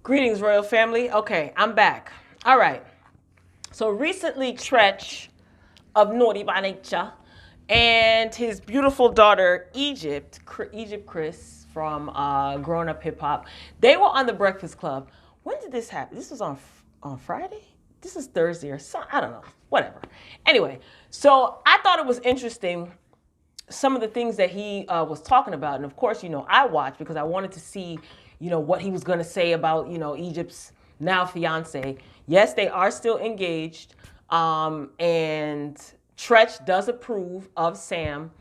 Greetings, royal family. Okay, I'm back. All right. So recently, Treach of Naughty by Nature and his beautiful daughter, Egypt Criss from Growing Up Hip Hop, they were on the Breakfast Club. When did this happen? This was on Friday? This is Thursday or something. I don't know. Whatever. Anyway, so I thought it was interesting some of the things that he was talking about. And of course, I watched because I wanted to see, what he was going to say about, Egypt's now fiance. Yes, they are still engaged. And Treach does approve of Sam.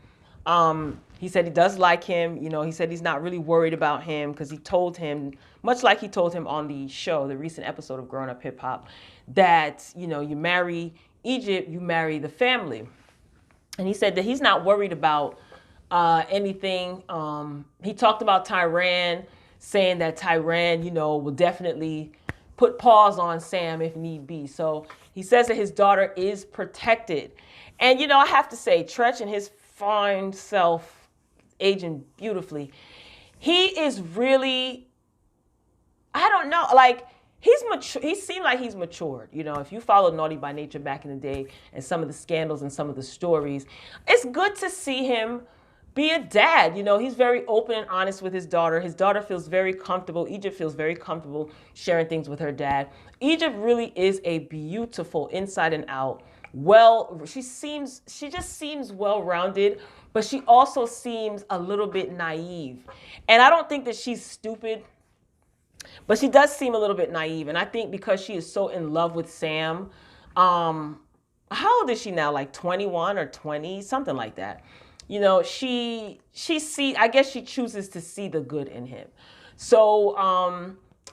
He said he does like him. He said he's not really worried about him because he told him, much like he told him on the show, the recent episode of Growing Up Hip Hop, that, you marry Egypt, you marry the family. And he said that he's not worried about anything. He talked about Tyran, saying that Tyran, will definitely put pause on Sam if need be. So he says that his daughter is protected. And, I have to say, Treach and his fine self, aging beautifully, he is really, I don't know, like, he's mature. He seemed like he's matured. If you followed Naughty by Nature back in the day and some of the scandals and some of the stories, it's good to see him be a dad. He's very open and honest with his daughter. His daughter feels very comfortable. Egypt feels very comfortable sharing things with her dad. Egypt really is a beautiful inside and out. She just seems well-rounded, but she also seems a little bit naive. And I don't think that she's stupid, but she does seem a little bit naive. And I think because she is so in love with Sam, how old is she now? Like 21 or 20, something like that. I guess she chooses to see the good in him. So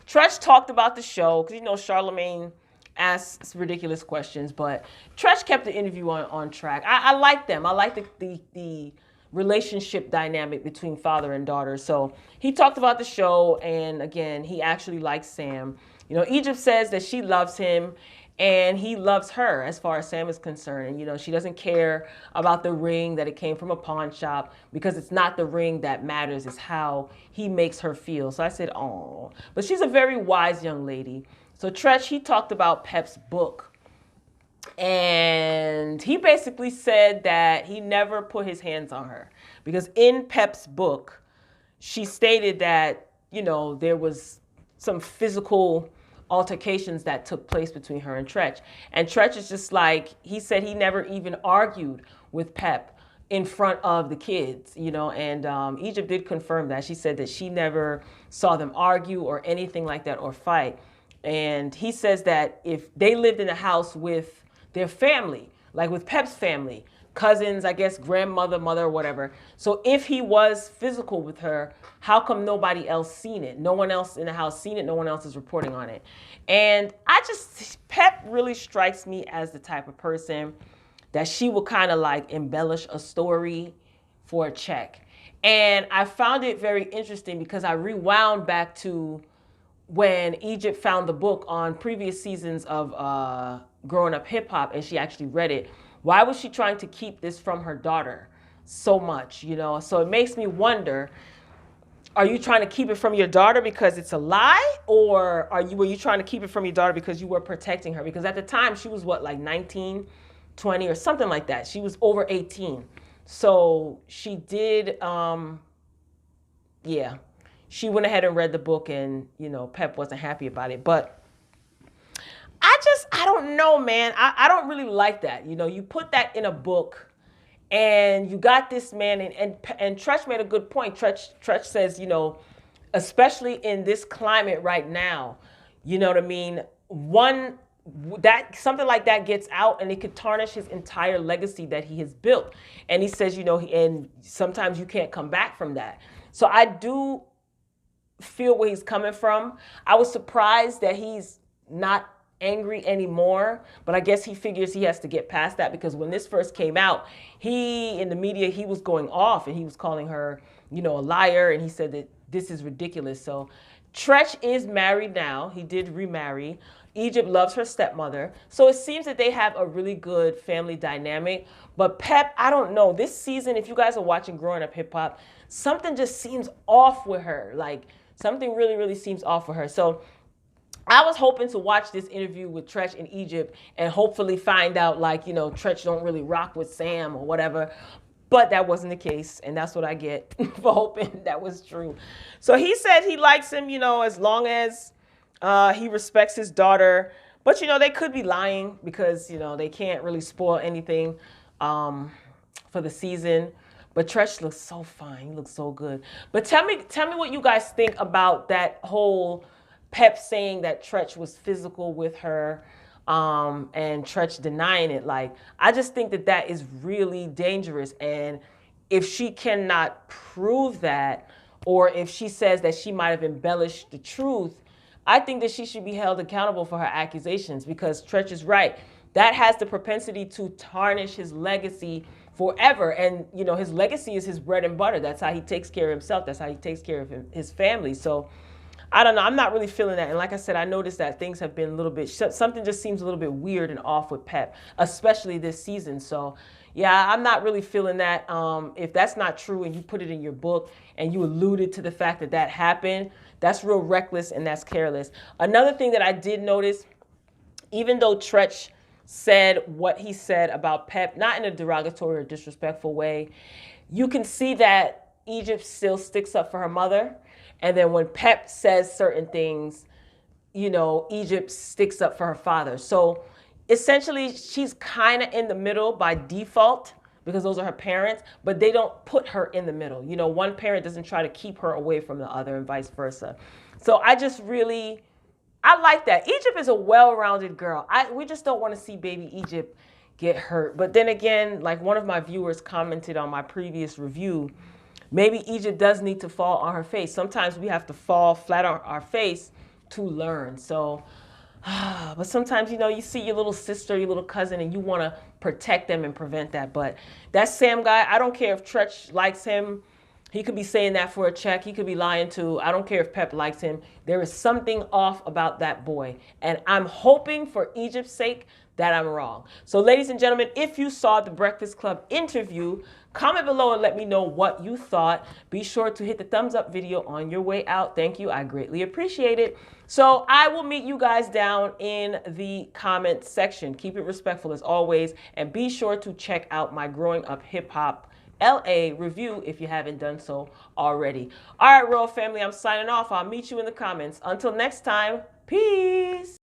Treach talked about the show because, Charlemagne asks ridiculous questions, but Treach kept the interview on track. I like them. I like the relationship dynamic between father and daughter. So he talked about the show, and again, he actually likes Sam. Egypt says that she loves him and he loves her as far as Sam is concerned. And, she doesn't care about the ring, that it came from a pawn shop, because it's not the ring that matters, it's how he makes her feel. So I said, oh, but she's a very wise young lady. So Treach, he talked about Pep's book. And he basically said that he never put his hands on her because in Pep's book, she stated that, there was some physical altercations that took place between her and Treach. And Treach is just like, he said he never even argued with Pep in front of the kids, and Egypt did confirm that. She said that she never saw them argue or anything like that or fight. And he says that if they lived in a house with their family, like with Pep's family, cousins, I guess, grandmother, mother, whatever. So if he was physical with her, how come nobody else seen it? No one else in the house seen it. No one else is reporting on it. And Pep really strikes me as the type of person that she will kind of like embellish a story for a check. And I found it very interesting because I rewound back to when Egypt found the book on previous seasons of Growing Up Hip Hop, and she actually read it. Why was she trying to keep this from her daughter so much, So it makes me wonder, are you trying to keep it from your daughter because it's a lie? Or were you trying to keep it from your daughter because you were protecting her? Because at the time, she was what, like 19, 20 or something like that. She was over 18. So she did, she went ahead and read the book, and, Pep wasn't happy about it. But I don't know, man. I don't really like that. You put that in a book and you got this man, and Treach made a good point. Treach says, especially in this climate right now, you know what I mean? Something like that gets out and it could tarnish his entire legacy that he has built. And he says, and sometimes you can't come back from that. So I do feel where he's coming from. I was surprised that he's not angry anymore, but I guess he figures he has to get past that, because when this first came out, in the media, he was going off and he was calling her, a liar, and he said that this is ridiculous. So Treach is married now. He did remarry. Egypt loves her stepmother. So it seems that they have a really good family dynamic. But Pep, I don't know. This season, if you guys are watching Growing Up Hip Hop, something just seems off with her. Like, something really, really seems off with her. So I was hoping to watch this interview with Treach and Egypt and hopefully find out, like, you know, Treach don't really rock with Sam or whatever. But that wasn't the case, and that's what I get for hoping that was true. So he said he likes him, you know, as long as he respects his daughter. But, you know, they could be lying because, you know, they can't really spoil anything for the season. But Treach looks so fine. He looks so good. But tell me what you guys think about that whole Pep saying that Treach was physical with her, and Treach denying it. Like, I just think that that is really dangerous. And if she cannot prove that, or if she says that she might have embellished the truth, I think that she should be held accountable for her accusations, because Treach is right. That has the propensity to tarnish his legacy forever. And, you know, his legacy is his bread and butter. That's how he takes care of himself. That's how he takes care of his family. So I don't know. I'm not really feeling that. And like I said, I noticed that things have been a little bit, something just seems a little bit weird and off with Pep, especially this season. So yeah, I'm not really feeling that. If that's not true and you put it in your book and you alluded to the fact that that happened, that's real reckless and that's careless. Another thing that I did notice, even though Treach said what he said about Pep, not in a derogatory or disrespectful way, you can see that Egypt still sticks up for her mother. And then when Pep says certain things, you know, Egypt sticks up for her father. So essentially, she's kind of in the middle by default because those are her parents, but they don't put her in the middle. You know, one parent doesn't try to keep her away from the other and vice versa. So I just really, I like that. Egypt is a well-rounded girl. We just don't want to see baby Egypt get hurt. But then again, like one of my viewers commented on my previous review, maybe Egypt does need to fall on her face. Sometimes we have to fall flat on our face to learn. So, but sometimes, you know, you see your little sister, your little cousin, and you want to protect them and prevent that. But that Sam guy, I don't care if Treach likes him. He could be saying that for a check. He could be lying too. I don't care if Pep likes him. There is something off about that boy. And I'm hoping for Egypt's sake that I'm wrong. So ladies and gentlemen, if you saw the Breakfast Club interview, comment below and let me know what you thought. Be sure to hit the thumbs up video on your way out. Thank you. I greatly appreciate it. So I will meet you guys down in the comment section. Keep it respectful as always. And be sure to check out my Growing Up Hip Hop LA review if you haven't done so already. All right, Royal Family, I'm signing off. I'll meet you in the comments. Until next time, peace.